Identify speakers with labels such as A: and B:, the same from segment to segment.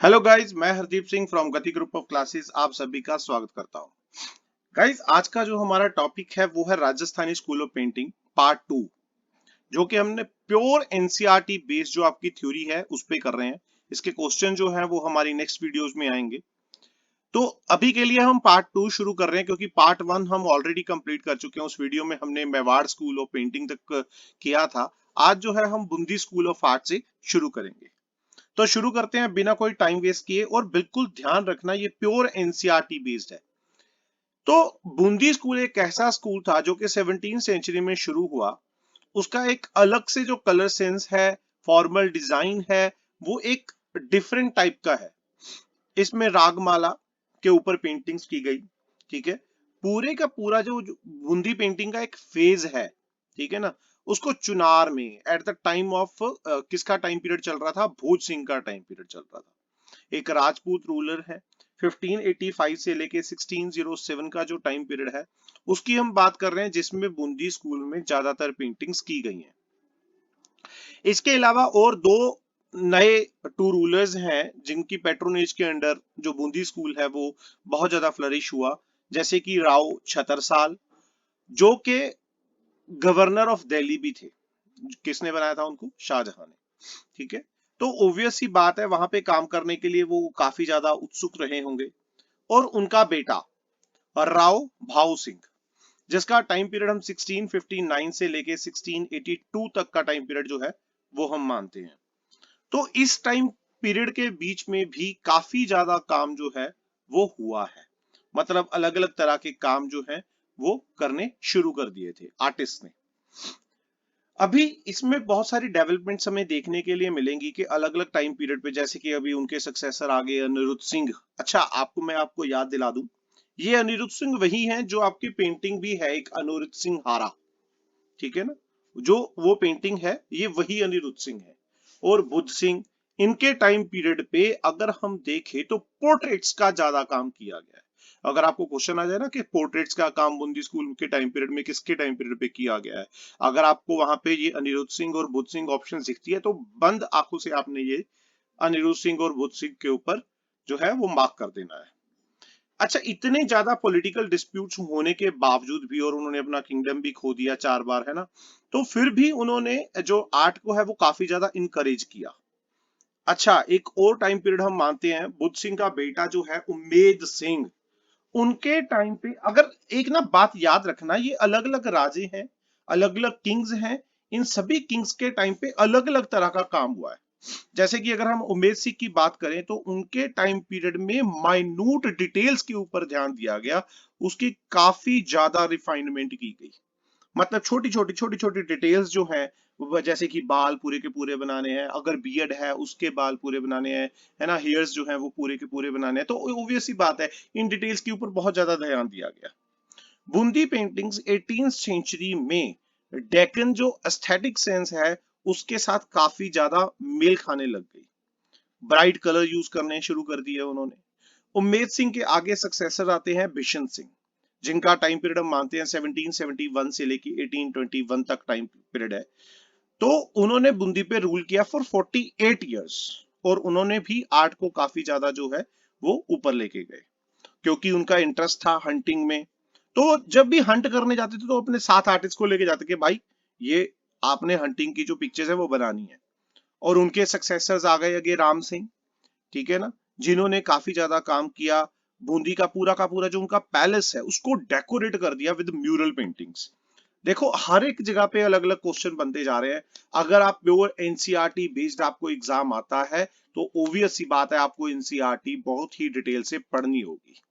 A: Hello guys, मैं Hardeep Singh from गति group of classes आप सभी का स्वागत करता हूं। गाइस, आज का जो हमारा टॉपिक है वो है Rajasthani school of painting part 2, जो कि हमने प्योर एनसीईआरटी बेस्ड जो आपकी थ्योरी है उस पे कर रहे हैं। इसके क्वेश्चन जो है वो हमारी नेक्स्ट वीडियोस में आएंगे। तो अभी के लिए हम पार्ट 2 शुरू कर रहे हैं क्योंकि पार्ट 1 हम ऑलरेडी कंप्लीट कर चुके हैं। उस वीडियो में हमने मेवाड़ स्कूल ऑफ पेंटिंग तक किया था। आज जो है हम बूंदी स्कूल ऑफ आर्ट से शुरू करेंगे। तो शुरू करते हैं बिना कोई टाइम वेस्ट किए, और बिल्कुल ध्यान रखना ये प्योर एनसीईआरटी बेस्ड है। तो बूंदी स्कूल एक ऐसा स्कूल था जो कि 17वीं सेंचुरी में शुरू हुआ। उसका एक अलग से जो कलर सेंस है, फॉर्मल डिजाइन है, वो एक डिफरेंट टाइप का है। इसमें रागमाला के ऊपर पेंटिंग्स की गई। ठीक है, पूरे का पूरा जो बूंदी पेंटिंग का एक फेज है, ठीक है ना, उसको चुनार में एट द टाइम ऑफ किसका टाइम पीरियड चल रहा था? भोज सिंह का टाइम पीरियड चल रहा था। एक राजपूत रूलर है। 1585 से लेके 1607 का जो टाइम पीरियड है उसकी हम बात कर रहे हैं, जिसमें बूंदी स्कूल में ज्यादातर पेंटिंग्स की गई हैं। इसके अलावा और दो नए टू रूलर्स हैं जिनकी पेट्रोनेज के अंडर जो बूंदी स्कूल है वो बहुत ज्यादा फ्लरिश हुआ, जैसे कि राव छतरसाल, जो के गवर्नर ऑफ दिल्ली भी थे। किसने बनाया था उनको? शाहजहां ने। ठीक है, तो ऑब्वियस सी बात है वहां पे काम करने के लिए वो काफी ज्यादा उत्सुक रहे होंगे। और उनका बेटा राव भाऊ सिंह, जिसका टाइम पीरियड हम 1659 से लेके 1682 तक का टाइम पीरियड जो है वो हम मानते हैं। तो इस टाइम पीरियड के बीच में भी काफी ज्यादा काम जो है वो हुआ है। मतलब अलग अलग तरह के काम जो है वो करने शुरू कर दिए थे आर्टिस्ट ने। अभी इसमें बहुत सारी डेवलपमेंट्स हमें देखने के लिए मिलेंगी कि अलग अलग टाइम पीरियड पे, जैसे कि अभी उनके सक्सेसर आ गए अनिरुद्ध सिंह। अच्छा, मैं आपको याद दिला दूं, ये अनिरुद्ध सिंह वही है जो आपकी पेंटिंग भी है, एक अनिरुद्ध सिंह हारा। ठीक है ना, जो वो पेंटिंग है ये वही अनिरुद्ध सिंह है। और बुद्ध सिंह, इनके टाइम पीरियड पे अगर हम देखें तो पोर्ट्रेट्स का ज्यादा काम किया गया है। अगर आपको क्वेश्चन आ जाए ना कि पोर्ट्रेट्स का काम बूंदी स्कूल के टाइम पीरियड में किसके टाइम पीरियड पे किया गया है, अगर आपको वहां पे ये अनिरुद्ध सिंह और बुद्ध सिंह ऑप्शन दिखती है तो बंद आंखों से आपने ये अनिरुद्ध सिंह और बुद्ध सिंह के ऊपर जो है वो मार्क कर देना है। अच्छा, इतने ज्यादा पॉलिटिकल डिस्प्यूट्स होने के बावजूद भी, और उन्होंने अपना किंगडम भी खो दिया 4 बार, है ना, तो फिर भी उन्होंने जो आर्ट को है वो काफी ज्यादा इनकरेज किया। अच्छा, एक और टाइम पीरियड हम मानते हैं, बुद्ध सिंह का बेटा जो है उम्मेद सिंह, उनके टाइम पे अगर एक ना बात याद रखना, ये अलग अलग राजे हैं, अलग अलग किंग्स हैं। इन सभी किंग्स के टाइम पे अलग अलग तरह का काम हुआ है। जैसे कि अगर हम उमेद सिंह की बात करें तो उनके टाइम पीरियड में माइन्यूट डिटेल्स के ऊपर ध्यान दिया गया, उसकी काफी ज्यादा रिफाइनमेंट की गई। मतलब छोटी छोटी डिटेल्स जो हैं, जैसे कि बाल पूरे के पूरे बनाने हैं, अगर बियर्ड है उसके बाल पूरे बनाने हैं, है ना, हेयर्स जो हैं वो पूरे के पूरे बनाने हैं, तो ऑब्वियस सी बात है इन डिटेल्स के ऊपर बहुत ज्यादा ध्यान दिया गया। बूंदी पेंटिंग्स 18th सेंचुरी में डेक्कन जो एस्थेटिक सेंस है उसके साथ काफी ज्यादा मेल खाने लग गई। ब्राइट कलर यूज करने शुरू कर दिए उन्होंने। उम्मेद सिंह के आगे सक्सेसर आते हैं बिशन सिंह, जिनका टाइम पीरियड हम मानते हैं 1771 से लेके 1821 तक टाइम पीरियड है। तो उन्होंने बूंदी पे रूल किया फॉर 48 इयर्स, और उन्होंने भी आर्ट को काफी ज्यादा जो है वो ऊपर लेके गए, क्योंकि उनका इंटरेस्ट था हंटिंग में। तो जब भी हंट करने जाते थे तो अपने साथ आर्टिस्ट को लेके जाते कि भाई ये आपने हंटिंग की जो पिक्चर्स है वो बनानी है। और उनके सक्सेसर्स आ गए अगे राम सिंह, ठीक है ना, जिन्होंने काफी ज्यादा काम किया। बूंदी का पूरा जो उनका पैलेस है उसको डेकोरेट कर दिया विद म्यूरल पेंटिंग्स। देखो, हर एक जगह पे अलग अलग क्वेश्चन बनते जा रहे हैं। अगर आप प्योर एनसीईआरटी बेस्ड आपको एग्जाम आता है तो ओवियस सी बात है आपको एनसीईआरटी बहुत ही डिटेल से पढ़नी होगी।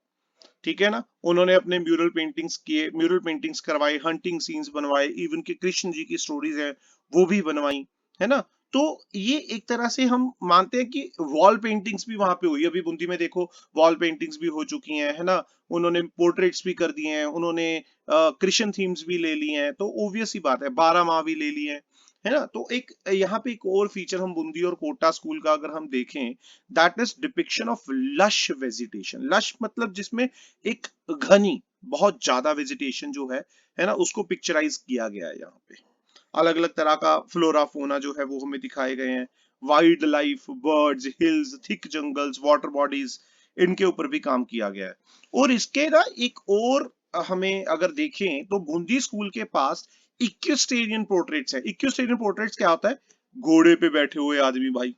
A: ठीक है ना, उन्होंने अपने म्यूरल पेंटिंग्स किए, म्यूरल पेंटिंग्स करवाए, हंटिंग सीन्स बनवाए, इवन के कृष्ण जी की स्टोरीज हैं वो भी बनवाई, है ना। तो ये एक तरह से हम मानते हैं कि वॉल पेंटिंग्स भी वहां पे हुई। अभी बूंदी में देखो वॉल पेंटिंग्स भी हो चुकी हैं, है ना, उन्होंने पोर्ट्रेट्स भी कर दिए हैं, उन्होंने कृष्ण थीम्स भी ले ली हैं, तो ऑब्वियस ही बात है 12 माह भी ले लिए हैं, है ना। तो एक यहाँ पे एक और फीचर हम बूंदी और कोटा स्कूल का अगर हम देखें, that is depiction of lush vegetation. Lush मतलब जिसमें एक घनी बहुत ज्यादा वेजिटेशन जो है ना, उसको पिक्चराइज किया गया है। यहाँ पे अलग अलग तरह का फ्लोरा फोना जो है वो हमें दिखाए गए हैं। Wild life, birds, hills, thick jungles, water bodies, इनके ऊपर भी काम किया गया है। और इसके ना एक और हमें अगर देखें तो बूंदी स्कूल के पास इक्विस्टेरियन पोर्ट्रेट्स है। इक्विस्टेरियन पोर्ट्रेट्स क्या होता है? घोड़े पे बैठे हुए आदमी भाई,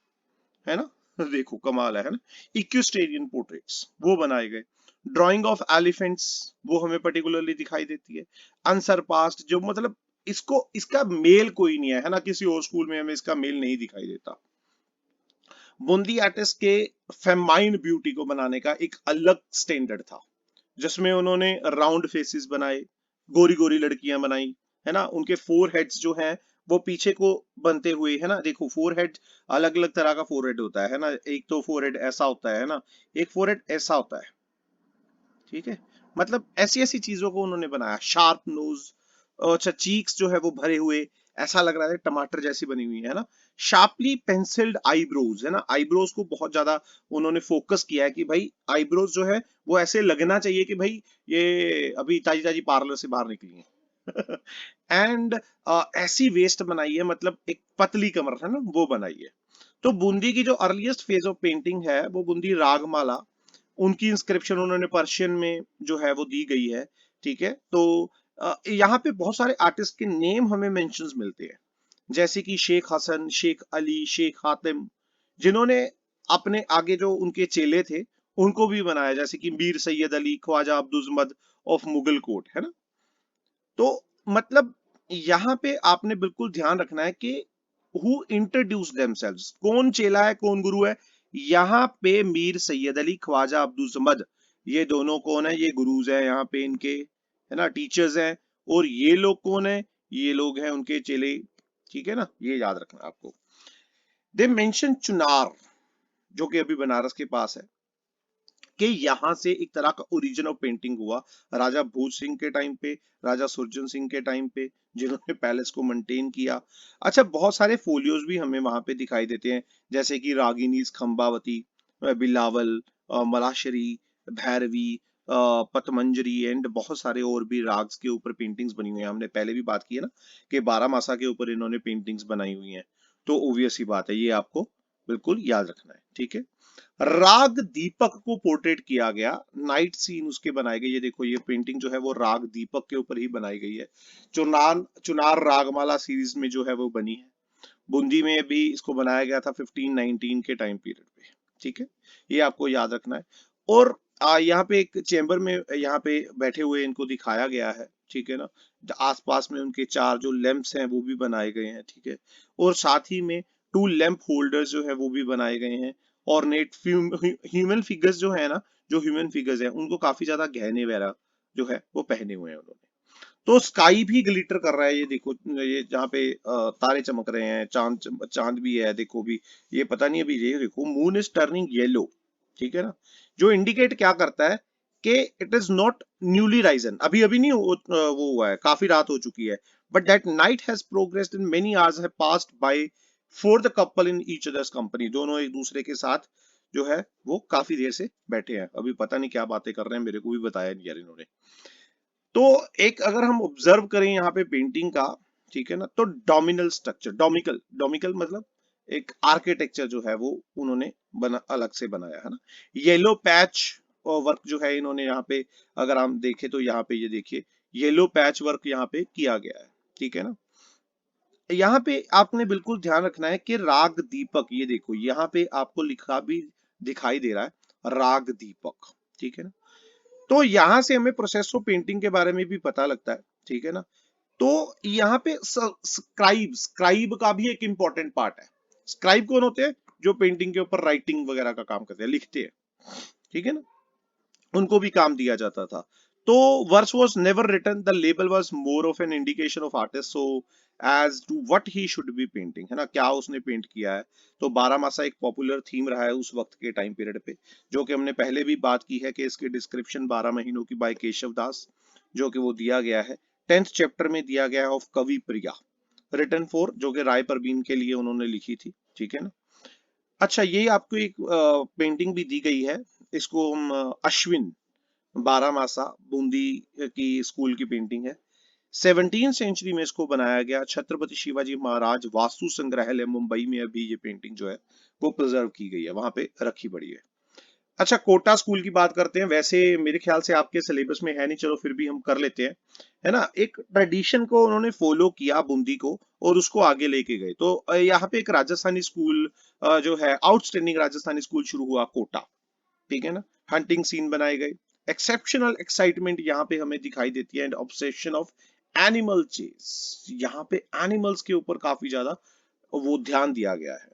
A: है ना? देखो कमाल है ना? इक्विस्टेरियन पोर्ट्रेट्स वो बनाए गए। ड्राइंग ऑफ एलिफेंट्स वो हमें पर्टिकुलरली दिखाई देती है। अनसरपास्ड, जो मतलब इसको इसका मेल कोई नहीं है ना? किसी और स्कूल में हमें इसका मेल नहीं दिखाई देता। बूंदी आर्टिस्ट के फेमाइन ब्यूटी को बनाने का एक अलग स्टैंडर्ड था, जिसमें उन्होंने राउंड फेसेस बनाए, गोरी गोरी लड़कियां बनाई, है ना? उनके फोर हेड्स जो हैं वो पीछे को बनते हुए, है ना? देखो फोर हेड, अलग अलग तरह का फोर हेड होता है ना? एक तो फोर हेड ऐसा होता है ना, एक फोर हेड ऐसा होता है, ठीक है? मतलब ऐसी ऐसी चीजों को उन्होंने बनाया। शार्प नोज, अच्छा चीक्स जो है वो भरे हुए, ऐसा लग रहा है टमाटर जैसी बनी हुई है ना? शार्पली पेंसिल्ड आईब्रोज, है ना? आईब्रोज को बहुत ज्यादा उन्होंने फोकस किया है कि भाई आईब्रोज जो है वो ऐसे लगना चाहिए कि भाई ये अभी ताजी ताजी पार्लर से बाहर निकली है। एंड ऐसी वेस्ट बनाई है, मतलब एक पतली कमर है ना वो बनाई है। तो बूंदी की जो अर्लीस्ट फेज ऑफ पेंटिंग है वो बूंदी रागमाला, उनकी इंस्क्रिप्शन उन्होंने पर्शियन में जो है वो दी गई है, ठीक है? तो यहाँ पे बहुत सारे आर्टिस्ट के नेम हमें मेंशंस मिलते हैं, जैसे कि शेख हसन, शेख अली, शेख हातिम, जिन्होंने अपने आगे जो उनके चेले थे उनको भी बनाया, जैसे कि मीर सैयद अली, ख्वाजा अब्दुल ऑफ मुगल कोट, है ना? तो मतलब यहाँ पे आपने बिल्कुल ध्यान रखना है कि हु इंट्रोड्यूस देमसेल्व्स, कौन चेला है कौन गुरु है। यहाँ पे मीर सैयद अली, ख्वाजा अब्दुल समद, ये दोनों कौन है? ये गुरुज हैं यहाँ पे इनके, है ना? टीचर्स हैं। और ये लोग कौन है? ये लोग हैं उनके चेले, ठीक है ना? ये याद रखना आपको। दे मेंशन चुनार, जो कि अभी बनारस के पास है, कि यहां से एक तरह का ओरिजिन ऑफ पेंटिंग हुआ राजा भोज सिंह के टाइम पे, राजा सुरजन सिंह के टाइम पे, जिन्होंने पैलेस को मेंटेन किया। अच्छा बहुत सारे फोलियोज भी हमें वहां पे दिखाई देते हैं, जैसे कि रागिनीज, खंबावती, बिलावल, मलाशरी, भैरवी, पतमंजरी एंड बहुत सारे और भी राग्स के ऊपर पेंटिंग्स बनी हुई हैं। हमने पहले भी बात की है ना कि 12 मासा के ऊपर इन्होंने पेंटिंग्स बनाई हुई हैं। तो ऑब्वियस ही बात है, ये आपको बिल्कुल याद रखना है, ठीक है? राग दीपक को पोर्ट्रेट किया गया, नाइट सीन उसके बनाए गए। ये देखो ये पेंटिंग जो है वो राग दीपक के ऊपर ही बनाई गई है। चुनार रागमाला सीरीज में जो है वो बनी है। बूंदी में भी इसको बनाया गया था 1519 के टाइम पीरियड पे, ठीक है? ये आपको याद रखना है। और यहाँ पे एक चेंबर में यहाँ पे बैठे हुए इनको दिखाया गया है, ठीक है ना? आसपास में उनके चार जो लैंप्स हैं वो भी बनाए गए हैं, ठीक है? और साथ ही में टू लैंप होल्डर्स जो है वो भी बनाए गए हैं। ऑर्नेट ह्यूमन फिगर्स जो है ना, जो ह्यूमन फिगर्स हैं उनको काफी ज्यादा गहने वगैरह जो है वो पहने हुए हैं उन्होंने। तो स्काई भी ग्लिटर कर रहा है, ये देखो ये जहाँ पे तारे चमक रहे हैं, चांद भी है देखो भी। ये पता नहीं अभी, ये देखो मून इज टर्निंग येलो, ठीक है ना? जो इंडिकेट क्या करता है कि it is not newly Ryzen, अभी अभी नहीं वो हुआ है, काफी रात हो चुकी है। But that night has progressed in many hours have passed by for the couple in each others company. दोनों एक दूसरे के साथ जो है वो काफी देर से बैठे हैं, अभी पता नहीं क्या बातें कर रहे हैं, मेरे को भी बताया नहीं यार इन्होंने। तो एक अगर हम ऑब्जर्व करें यहाँ पे पेंटिंग का, ठीक है ना? तो डोमिनल स्ट्रक्चर, डोमिकल डोमिकल मतलब एक आर्किटेक्चर जो है वो उन्होंने बना, अलग से बनाया है ना? येलो पैच और वर्क जो है इन्होंने यहाँ पे, अगर हम देखें तो यहाँ पे ये देखिए येलो पैच वर्क यहाँ पे किया गया है, ठीक है ना? यहाँ पे आपने बिल्कुल ध्यान रखना है कि राग दीपक, ये देखो यहाँ पे आपको लिखा भी दिखाई दे रहा है राग दीपक, ठीक है ना? तो यहां से हमें प्रोसेस ऑफ पेंटिंग के बारे में भी पता लगता है, ठीक है ना? तो यहाँ पे स्क्राइब का भी एक इंपॉर्टेंट पार्ट है। स्क्राइब कौन होते हैं? जो पेंटिंग के ऊपर राइटिंग वगैरह का काम करते हैं, लिखते हैं, ठीक है ना? उनको भी काम दिया जाता था। तो verse was never written, the label was more of an indication of artist, so as to what he should be painting, है ना? क्या उसने पेंट किया है। तो 12 मासा एक पॉपुलर थीम रहा है उस वक्त के टाइम पीरियड पे, जो कि हमने पहले भी बात की है कि इसकी डिस्क्रिप्शन 12 महीनों की बाय केशव दास, जो कि वो दिया गया है 10th चैप्टर में दिया गया है ऑफ कवि प्रिया, रिटन फॉर, जो कि राय परवीन के लिए उन्होंने लिखी थी, ठीक है ना? अच्छा ये आपको एक पेंटिंग भी दी गई है, इसको हम अश्विन 12 मासा बूंदी की स्कूल की पेंटिंग है। 17वीं सेंचुरी में इसको बनाया गया। छत्रपति शिवाजी महाराज वास्तु संग्रहालय मुंबई में अभी ये पेंटिंग जो है वो प्रिजर्व की गई है, वहां पे रखी पड़ी है। अच्छा, कोटा स्कूल की बात करते हैं। वैसे मेरे ख्याल से आपके सिलेबस में है नहीं, चलो फिर भी हम कर लेते हैं, है ना। एक ट्रेडिशन को उन्होंने फॉलो किया बूंदी को, और उसको आगे लेके गए। तो यहाँ पे एक राजस्थानी स्कूल जो है, आउटस्टैंडिंग राजस्थानी स्कूल शुरू हुआ कोटा, ठीक है ना। हंटिंग सीन बनाए गए, एक्सेप्शनल एक्साइटमेंट यहाँ पे हमें दिखाई देती है, and obsession of animal chase. यहाँ पे एनिमल्स के ऊपर काफी ज्यादा वो ध्यान दिया गया है,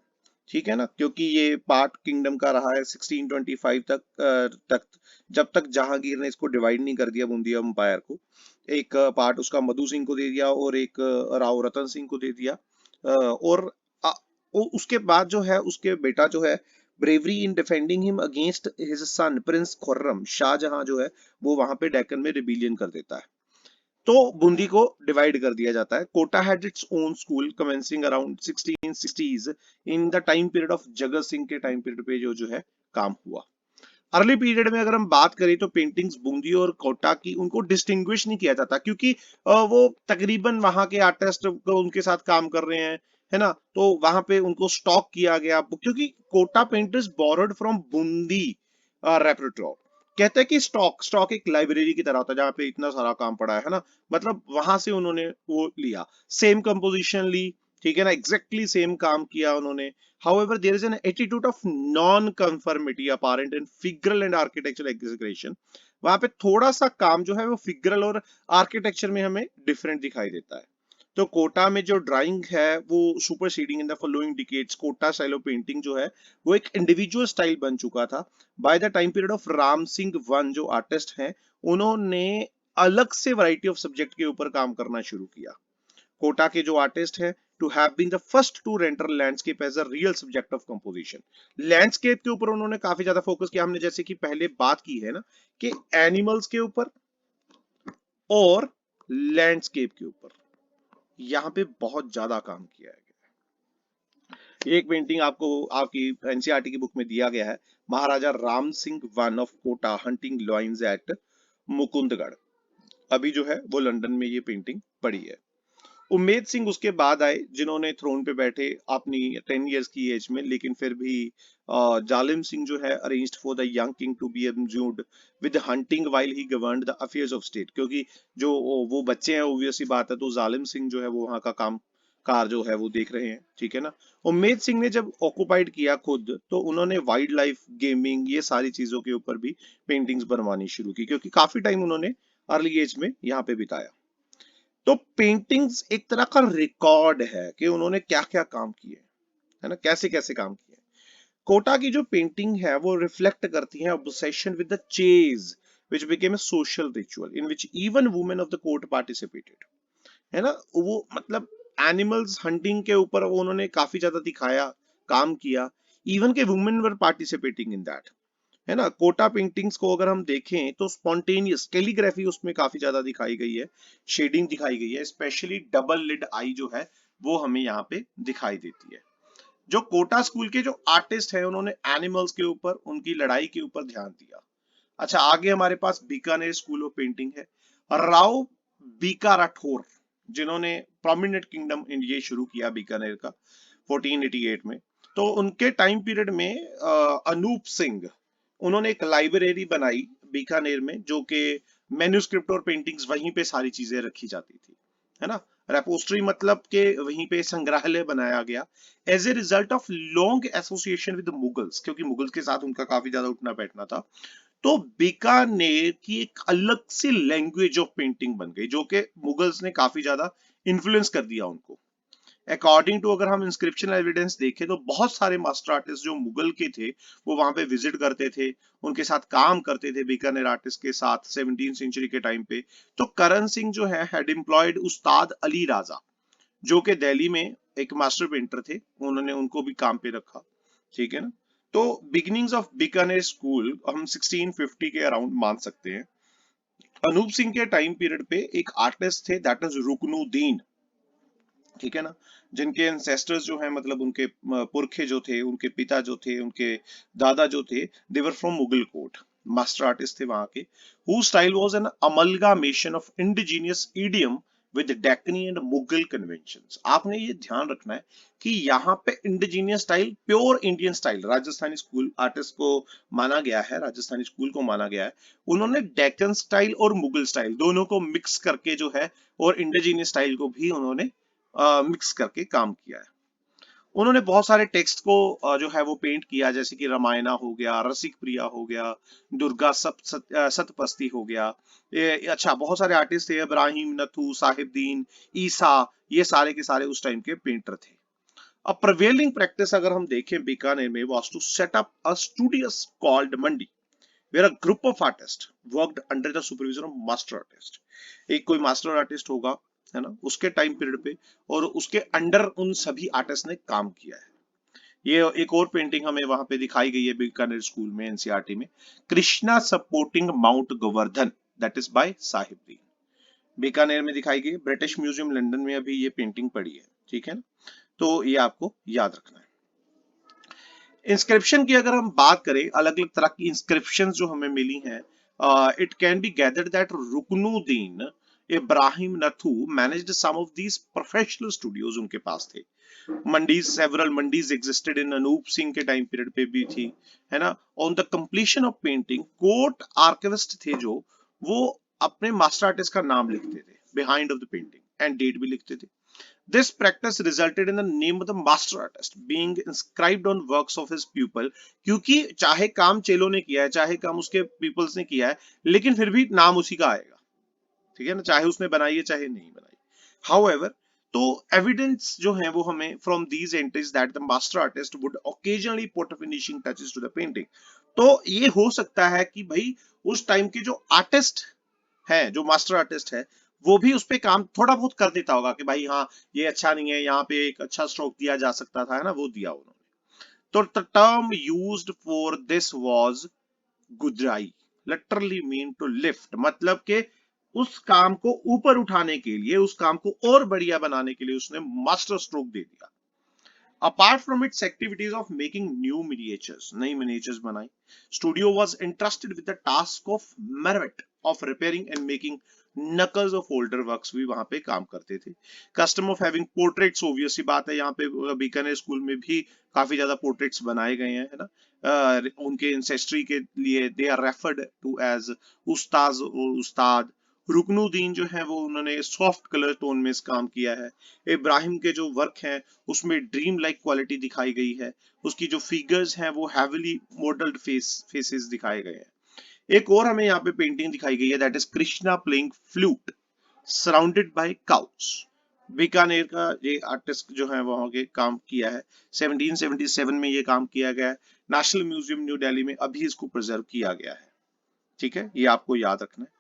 A: ठीक है ना, क्योंकि ये पार्ट किंगडम का रहा है 1625 तक, जब तक जहांगीर ने इसको डिवाइड नहीं कर दिया बूंदी एम्पायर को। एक पार्ट उसका मधु सिंह को दे दिया, और एक राव रतन सिंह को दे दिया। और उसके बाद जो है उसके बेटा जो है, bravery in defending him against his son prince Khurram, Shahjahan जो है वो वहां पे डेक्कन में रिबेलियन कर देता है। तो बूंदी को डिवाइड कर दिया जाता है। Kota had its own school commencing around 1660s in the time period of Jagat Singh के टाइम पीरियड पे जो जो है काम हुआ। अर्ली पीरियड में अगर हम बात करें तो पेंटिंग्स बूंदी और कोटा की, उनको डिस्टिंग्विश नहीं किया जाता, क्योंकि वो तकरीबन वहां के आर्टिस्ट उनके साथ काम कर रहे हैं, है ना। तो वहां पे उनको स्टॉक किया गया, क्योंकि Kota painters borrowed from Bundi रेpertoire। कहते हैं कि स्टॉक स्टॉक एक लाइब्रेरी की तरह होता है, जहाँ पे इतना सारा काम पड़ा है ना, मतलब वहां से उन्होंने वो लिया, सेम कंपोजिशन ली, ठीक है ना, एग्जैक्टली सेम काम किया उन्होंने। However, there is an attitude of non-conformity apparent in figural and architectural execution। वहां पे थोड़ा सा काम जो है वो फिगरल और आर्किटेक्चर में हमें डिफरेंट दिखाई देता है। तो कोटा में जो ड्राइंग है वो superseding in the following decades, Kota style of painting जो है वो एक इंडिविजुअल स्टाइल बन चुका था। By the time period of Ram Singh one जो आर्टिस्ट हैं, उन्होंने अलग से वैरायटी ऑफ सब्जेक्ट के ऊपर काम करना शुरू किया। कोटा के जो आर्टिस्ट हैं, to have been the first to render landscape as a real subject of composition. Landscape के ऊपर उन्होंने काफी ज्यादा फोकस किया। हमने जैसे कि पहले बात की है ना, कि एनिमल्स के ऊपर और लैंडस्केप के ऊपर यहाँ पे बहुत ज्यादा काम किया है। एक पेंटिंग आपको आपकी एनसीईआरटी की बुक में दिया गया है, Maharaja Ram Singh one of Kota hunting lions at Mukundgarh. अभी जो है वो लंदन में ये पेंटिंग पड़ी है। उम्मेद सिंह उसके बाद आए, जिन्होंने थ्रोन पे बैठे अपनी 10 इयर्स की एज में, लेकिन फिर भी जालिम सिंह जो है arranged for the young king to be absorbed with hunting while he governed the affairs of state. क्योंकि जो वो बच्चे हैं, ऑब्वियसली बात है, तो जालिम सिंह जो है वो वहां का काम कार जो है वो देख रहे हैं, ठीक है ना। उम्मेद सिंह ने जब ऑक्युपाइड किया खुद, तो उन्होंने वाइल्ड लाइफ, गेमिंग, ये सारी चीजों के ऊपर भी पेंटिंग्स बनवानी शुरू की, क्योंकि काफी टाइम उन्होंने अर्ली एज में यहाँ पे बिताया। तो पेंटिंग्स एक तरह का रिकॉर्ड है कि उन्होंने क्या क्या काम किए, है ना, कैसे कैसे काम किए। कोटा की जो पेंटिंग है वो रिफ्लेक्ट करती है obsession with the chase which became a social ritual in which even women of the court participated, है ना। वो मतलब एनिमल्स हंटिंग के ऊपर वो उन्होंने काफी ज्यादा दिखाया, काम किया, इवन के women were participating in that, है ना। कोटा पेंटिंग्स को अगर हम देखें तो स्पॉन्टेनियस कैलीग्राफी उसमें काफी ज्यादा दिखाई गई है, शेडिंग दिखाई गई है, स्पेशली डबल लिड आई जो है वो हमें यहाँ पे दिखाई देती है। जो कोटा स्कूल के जो आर्टिस्ट हैं, उन्होंने एनिमल्स के ऊपर, उनकी लड़ाई के ऊपर ध्यान दिया। अच्छा, आगे हमारे पास बीकानेर स्कूल ऑफ पेंटिंग है, राव बीका राठौर, जिन्होंने प्रोमिनेंट किंगडम इन ये शुरू किया बीकानेर का 1488 में। तो उनके टाइम पीरियड में अनूप सिंह, उन्होंने एक लाइब्रेरी बनाई बीकानेर में, जो कि मैन्युस्क्रिप्ट और पेंटिंग्स वहीं पे सारी चीजें रखी जाती थी, है ना। रेपोस्ट्री मतलब के वहीं पे संग्रहालय बनाया गया as a result of long association with Mughals, क्योंकि मुगल्स के साथ उनका काफी ज्यादा उठना बैठना था। तो बीकानेर की एक अलग सी लैंग्वेज ऑफ पेंटिंग बन गई, जो कि मुगल्स ने काफी ज्यादा इन्फ्लुएंस कर दिया उनको। अकॉर्डिंग टू अगर हम इंस्क्रिप्शन एविडेंस देखें तो बहुत सारे मास्टर आर्टिस्ट जो मुगल के थे वो वहां पे विजिट करते थे, उनके साथ काम करते थे बीकानेर आर्टिस्ट के साथ 17वीं सेंचुरी के टाइम पे। तो करण सिंह जो है हैड एम्प्लॉयड उस्ताद अली राजा, जो कि दिल्ली में एक मास्टर पेंटर थे, उन्होंने उनको भी काम पे रखा, ठीक है ना। तो बिगिनिंग्स ऑफ बीकानेर स्कूल हम 1650 के अराउंड मान सकते हैं। अनूप सिंह के टाइम पीरियड पे एक आर्टिस्ट थे, दैट इज रुकनुद्दीन, ठीक है ना, जिनके एंसेस्टर्स जो है, मतलब उनके पुरखे जो थे, उनके पिता जो थे, उनके दादा जो थे, they were from Mughal court, master artist थे वहां के। Who style was an amalgamation of indigenous idiom with Deccani and Mughal conventions. आपने ये ध्यान रखना है कि यहाँ पे indigenous style, pure Indian style Rajasthani school artist को माना गया है, राजस्थानी स्कूल को माना गया है। उन्होंने डेक्कन स्टाइल और मुगल स्टाइल दोनों को मिक्स करके जो है, और इंडिजीनियस स्टाइल को भी उन्होंने मिक्स करके काम किया है। उन्होंने बहुत सारे टेक्स्ट को जो है वो पेंट किया, जैसे कि रामायणा हो गया, रसिक प्रिया हो गया, दुर्गा सतपस्ती हो गया। अच्छा, बहुत सारे आर्टिस्ट थे, इब्राहिम नथु, साहिबदीन, ईसा, ये सारे के सारे उस टाइम के पेंटर थे। अब प्रिवेलिंग प्रैक्टिस अगर हम देखें बीकानेर में, was to set up a studios called Mandi, where a group of artist worked under the supervision of master artist. एक कोई मास्टर आर्टिस्ट होगा, है ना, उसके टाइम पीरियड पे, और उसके अंडर उन सभी आर्टिस्ट ने काम किया है। ये एक और पेंटिंग हमें वहां पे दिखाई गई है बीकानेर स्कूल में, एनसीईआरटी में, Krishna supporting mount Govardhan, that is by Sahibdin. Bikaner में दिखाई गई, ब्रिटिश म्यूजियम लंदन में अभी ये पेंटिंग पड़ी है, ठीक है ना, तो ये आपको याद रखना है। इंस्क्रिप्शन की अगर हम बात करें, अलग अलग तरह की इंस्क्रिप्शन जो हमें मिली हैं, it can be gathered that Ruknuddin Ibrahim Nathu managed some of these professional studios, उनके पास थे। Mandis, several mandis existed in Anup Singh के टाइम पीरियड पे भी थी, है ना। On the completion of painting, court archivist थे जो, वो अपने मास्टर आर्टिस्ट का नाम लिखते थे behind of the painting, and date भी लिखते थे। This practice resulted in the name of the master artist being inscribed on works of his pupil, क्योंकि चाहे काम चेलो ने किया है, चाहे काम उसके पीपल्स ने किया है, लेकिन फिर भी नाम उसी का आएगा, ठीक है ना, चाहे उसने बनाई है चाहे नहीं बनाई। However, तो एविडेंस जो है वो हमें from these entries that the master artist would occasionally put finishing touches to the painting. तो ये हो सकता है कि भाई उस टाइम के जो आर्टिस्ट है, जो मास्टर आर्टिस्ट है, वो भी उस पे काम थोड़ा बहुत कर देता होगा कि भाई हाँ ये अच्छा नहीं है, यहाँ पे एक अच्छा स्ट्रोक दिया जा सकता था, है ना, वो दिया उन्होंने। तो the term used for this was gujarai, literally mean to lift, मतलब के उस काम को ऊपर उठाने के लिए, उस काम को और बढ़िया बनाने के लिए उसने मास्टर स्ट्रोक दे दिया। Apart from its activities of making new miniatures, नई miniatures बनाई, studio was entrusted with the task of merit of repairing and making knuckles of older works, भी वहां पे काम करते थे। Custom of having portraits, obvious सी बात है, यहाँ पे बीकानेर स्कूल में भी काफी ज्यादा पोर्ट्रेट्स बनाए गए हैं, है ना। उनके इंसेस्ट्री के लिए they are referred to as ustaz और उस्ताद। रुकनुद्दीन जो है वो उन्होंने सॉफ्ट कलर टोन में इस काम किया है। इब्राहिम के जो वर्क हैं उसमें ड्रीम लाइक क्वालिटी दिखाई गई है। उसकी जो फिगर्स हैं वो हैवीली मॉडल्ड फेसेस दिखाए गए हैं। एक और हमें यहाँ पे पेंटिंग दिखाई गई है, that is Krishna playing flute surrounded by cows. Bikaner का ये आर्टिस्ट जो है वहां के काम किया है, 1777 में ये काम किया गया है। नेशनल म्यूजियम न्यू दिल्ली में अभी इसको प्रिजर्व किया गया है, ठीक है, ये आपको याद रखना है।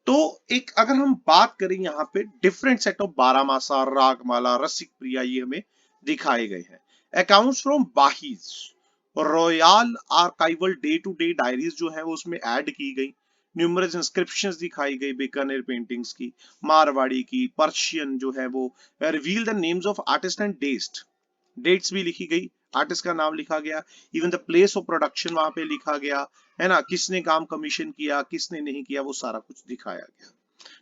A: तो एक अगर हम बात करें यहाँ पे different set of Baramasa, Ragamala, Rasik Priya, ये हमें दिखाए गए हैं। Accounts from bahis, royal archival day to day diaries जो है वो उसमें ऐड की गई। न्यूमरस इंस्क्रिप्शंस दिखाई गई बीकानेर पेंटिंग्स की, मारवाड़ी की, पर्शियन जो है वो, reveal the names of artist and dates भी लिखी गई, आर्टिस्ट का नाम लिखा गया, even the place of production वहां पे लिखा गया, है ना, किसने काम कमीशन किया, किसने नहीं किया, वो सारा कुछ दिखाया गया।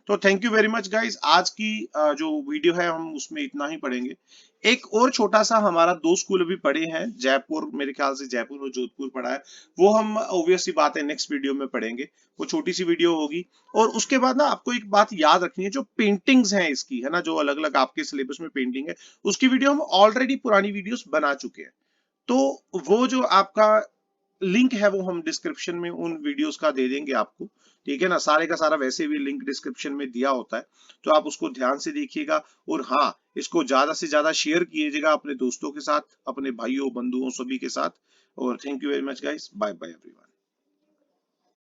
A: तो thank you very much guys, आज की जो वीडियो है हम उसमें इतना ही पढ़ेंगे। एक और छोटा सा, हमारा दो स्कूल अभी पढ़े हैं, जयपुर, मेरे ख्याल से जयपुर और जोधपुर पढ़ा है, वो हम ऑब्वियसली बात है नेक्स्ट वीडियो में पढ़ेंगे, वो छोटी सी वीडियो होगी। और उसके बाद ना आपको एक बात याद रखनी है, जो पेंटिंग्स हैं इसकी, है ना, जो अलग अलग आपके सिलेबस में पेंटिंग है, उसकी वीडियो हम ऑलरेडी पुरानी वीडियोस बना चुके हैं। तो वो जो आपका लिंक है वो हम डिस्क्रिप्शन में उन वीडियोस का दे देंगे आपको, ठीक है ना, सारे का सारा वैसे भी लिंक डिस्क्रिप्शन में दिया होता है, तो आप उसको ध्यान से देखिएगा। और हाँ, इसको ज्यादा से ज्यादा शेयर कीजिएगा अपने दोस्तों के साथ, अपने भाइयों बंधुओं सभी के साथ। और thank you very much guys, bye bye everyone.